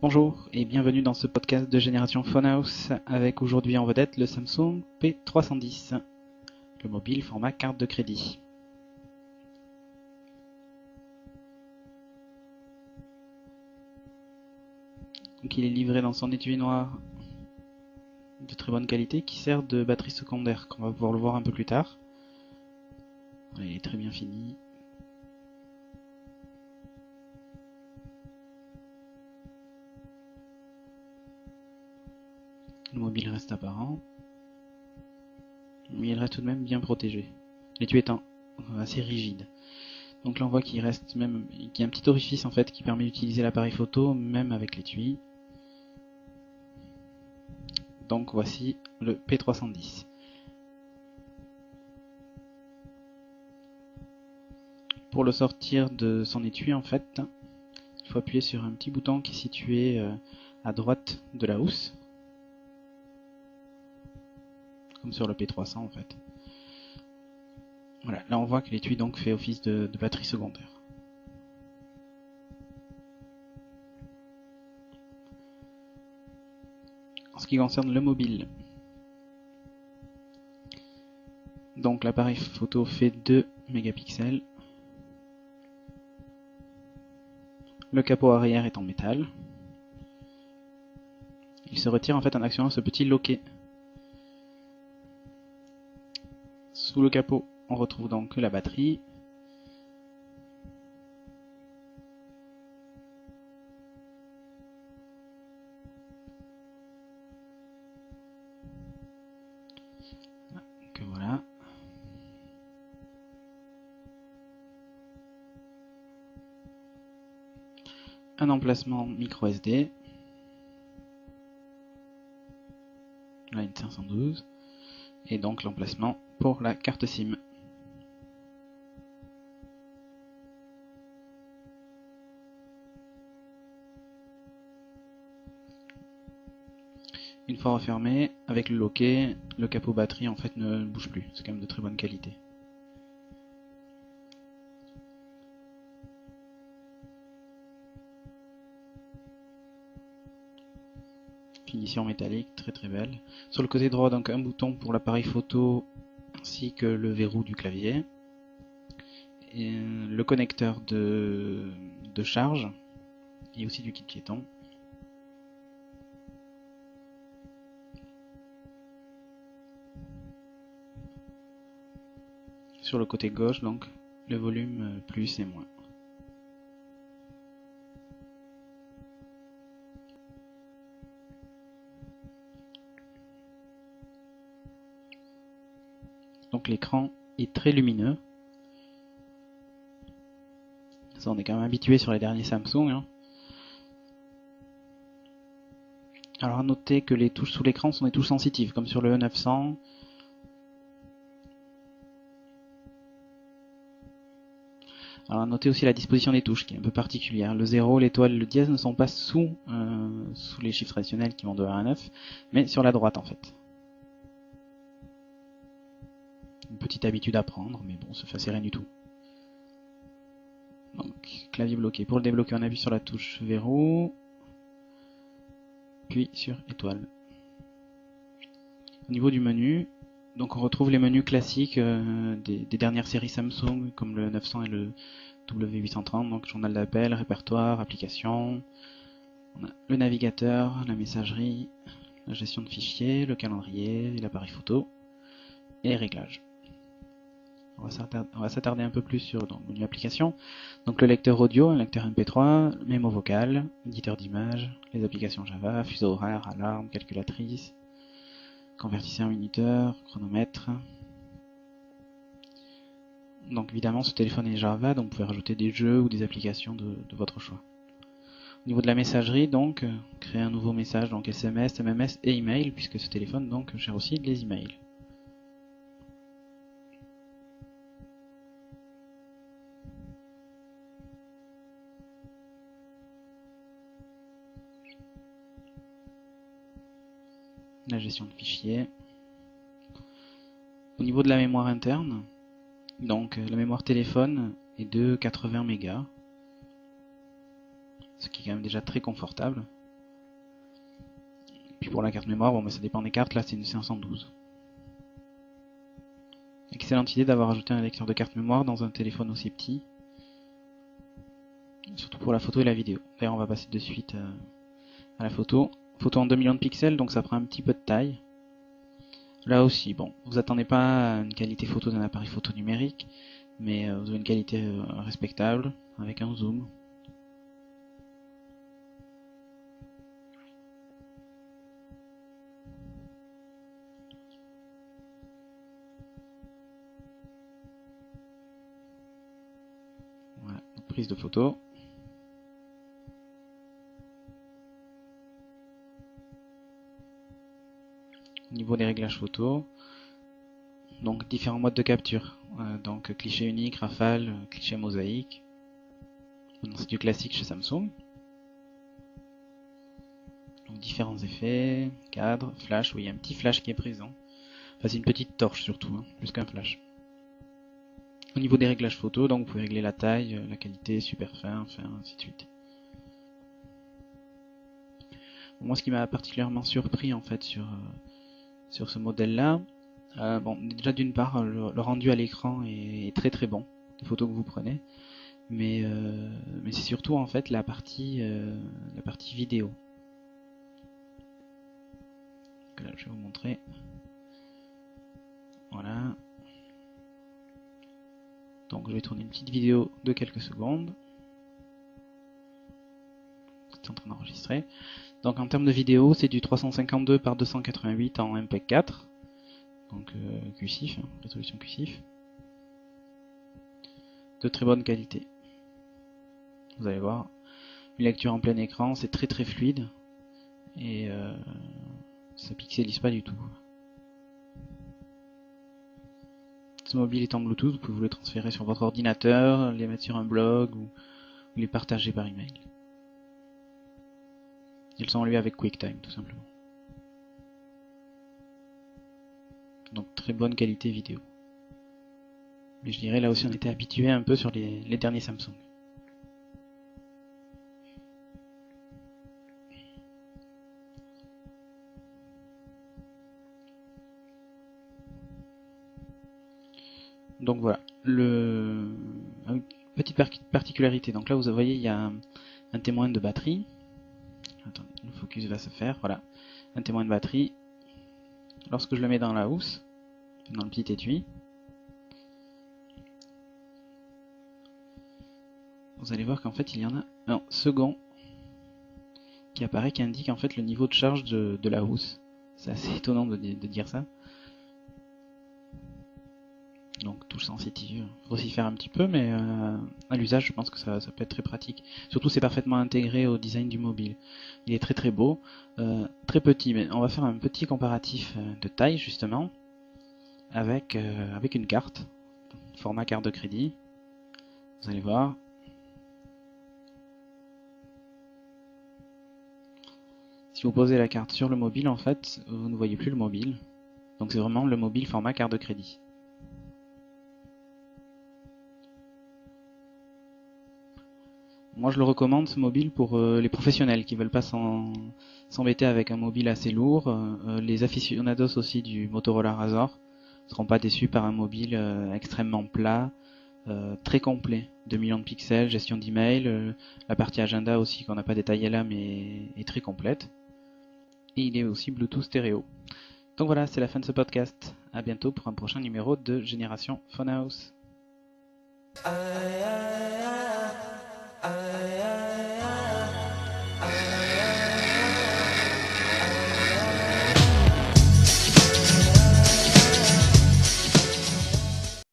Bonjour et bienvenue dans ce podcast de Génération Phonehouse avec aujourd'hui en vedette le Samsung P310, le mobile format carte de crédit. Donc il est livré dans son étui noir de très bonne qualité qui sert de batterie secondaire, qu'on va pouvoir le voir un peu plus tard. Il est très bien fini. Le mobile reste apparent, mais il reste tout de même bien protégé. L'étui étant assez rigide. Donc là on voit qu'il reste même, qu'il y a un petit orifice en fait qui permet d'utiliser l'appareil photo même avec l'étui. Donc voici le P310. Pour le sortir de son étui en fait, il faut appuyer sur un petit bouton qui est situé à droite de la housse, comme sur le P300 en fait. Voilà, là on voit que l'étui donc fait office de batterie secondaire. En ce qui concerne le mobile, donc l'appareil photo fait 2 mégapixels. Le capot arrière est en métal. Il se retire en fait en actionnant ce petit loquet. Sous le capot, on retrouve donc la batterie. Que voilà. Un emplacement micro SD. Là une 512. Et donc l'emplacement pour la carte SIM. Une fois refermé, avec le loquet, le capot batterie en fait ne bouge plus. C'est quand même de très bonne qualité. Finition métallique, très très belle. Sur le côté droit, donc un bouton pour l'appareil photo ainsi que le verrou du clavier. Et le connecteur de charge et aussi du kit piéton. Sur le côté gauche, donc le volume plus et moins. Donc l'écran est très lumineux. Ça, on est quand même habitué sur les derniers Samsung. Hein. Alors à noter que les touches sous l'écran sont des touches sensitives, comme sur le E900. Alors à noter aussi la disposition des touches qui est un peu particulière. Le 0, l'étoile, le dièse ne sont pas sous les chiffres traditionnels qui vont de 1 à 9, mais sur la droite en fait. Une petite habitude à prendre, mais bon, ça fait rien du tout. Donc clavier bloqué. Pour le débloquer, on appuie sur la touche verrou, puis sur étoile. Au niveau du menu, donc on retrouve les menus classiques des dernières séries Samsung, comme le 900 et le W830, donc journal d'appel, répertoire, application. On a le navigateur, la messagerie, la gestion de fichiers, le calendrier, l'appareil photo et les réglages. On va s'attarder un peu plus sur le menu application. Donc le lecteur audio, un lecteur MP3, mémo vocal, éditeur d'images, les applications Java, fuseau horaire, alarme, calculatrice, convertisseur minuteur, chronomètre. Donc évidemment ce téléphone est Java, donc vous pouvez rajouter des jeux ou des applications de votre choix. Au niveau de la messagerie, donc créer un nouveau message, donc SMS, MMS et email, puisque ce téléphone donc gère aussi les emails. La gestion de fichiers. Au niveau de la mémoire interne, donc la mémoire téléphone est de 80 mégas, ce qui est quand même déjà très confortable. pour la carte mémoire, bon mais ça dépend des cartes, là c'est une 512. Excellente idée d'avoir ajouté un lecteur de carte mémoire dans un téléphone aussi petit. Surtout pour la photo et la vidéo. D'ailleurs on va passer de suite à la photo. Photo en 2 millions de pixels, donc ça prend un petit peu de taille. Là aussi, bon, vous attendez pas à une qualité photo d'un appareil photo numérique, mais vous avez une qualité respectable, avec un zoom. Voilà, prise de photo. Au niveau des réglages photo, donc différents modes de capture, donc cliché unique, rafale, cliché mosaïque. C'est du classique chez Samsung. Donc différents effets, cadre, flash, oui il y a un petit flash qui est présent. Enfin c'est une petite torche surtout, hein, plus qu'un flash. Au niveau des réglages photo, donc vous pouvez régler la taille, la qualité, super fin, ainsi de suite. Moi ce qui m'a particulièrement surpris en fait sur ce modèle là, bon déjà d'une part le rendu à l'écran est très très bon, les photos que vous prenez, mais c'est surtout en fait la partie vidéo. Donc là je vais vous montrer. Voilà. Donc je vais tourner une petite vidéo de quelques secondes. C'est en train d'enregistrer. Donc en termes de vidéo, c'est du 352 par 288 en MPEG 4. Donc QSIF, hein, résolution QSIF. De très bonne qualité. Vous allez voir, une lecture en plein écran, c'est très très fluide. Et ça pixelise pas du tout. Ce mobile est en Bluetooth, vous pouvez vous le transférer sur votre ordinateur, les mettre sur un blog ou les partager par email. Ils sont enlevés avec QuickTime tout simplement. Donc très bonne qualité vidéo. Mais je dirais là aussi on était habitué un peu sur les derniers Samsung. Donc voilà, une petite particularité. Donc là vous voyez il y a un témoin de batterie. Attendez, le focus va se faire. Voilà, un témoin de batterie. Lorsque je le mets dans la housse, dans le petit étui, vous allez voir qu'en fait il y en a un second qui apparaît, qui indique en fait le niveau de charge de la housse. C'est assez étonnant de dire ça. Donc touche sensitive, faut s'y faire un petit peu, mais à l'usage je pense que ça peut être très pratique. Surtout c'est parfaitement intégré au design du mobile. Il est très très beau, très petit, mais on va faire un petit comparatif de taille justement avec une carte, format carte de crédit. Vous allez voir. Si vous posez la carte sur le mobile, en fait, vous ne voyez plus le mobile. Donc c'est vraiment le mobile format carte de crédit. Moi je le recommande ce mobile pour les professionnels qui veulent pas s'embêter avec un mobile assez lourd. Les aficionados aussi du Motorola Razr ne seront pas déçus par un mobile extrêmement plat, très complet. 2 millions de pixels, gestion d'email, la partie agenda aussi qu'on n'a pas détaillée là mais est très complète. Et il est aussi Bluetooth stéréo. Donc voilà, c'est la fin de ce podcast. A bientôt pour un prochain numéro de Génération Phonehouse.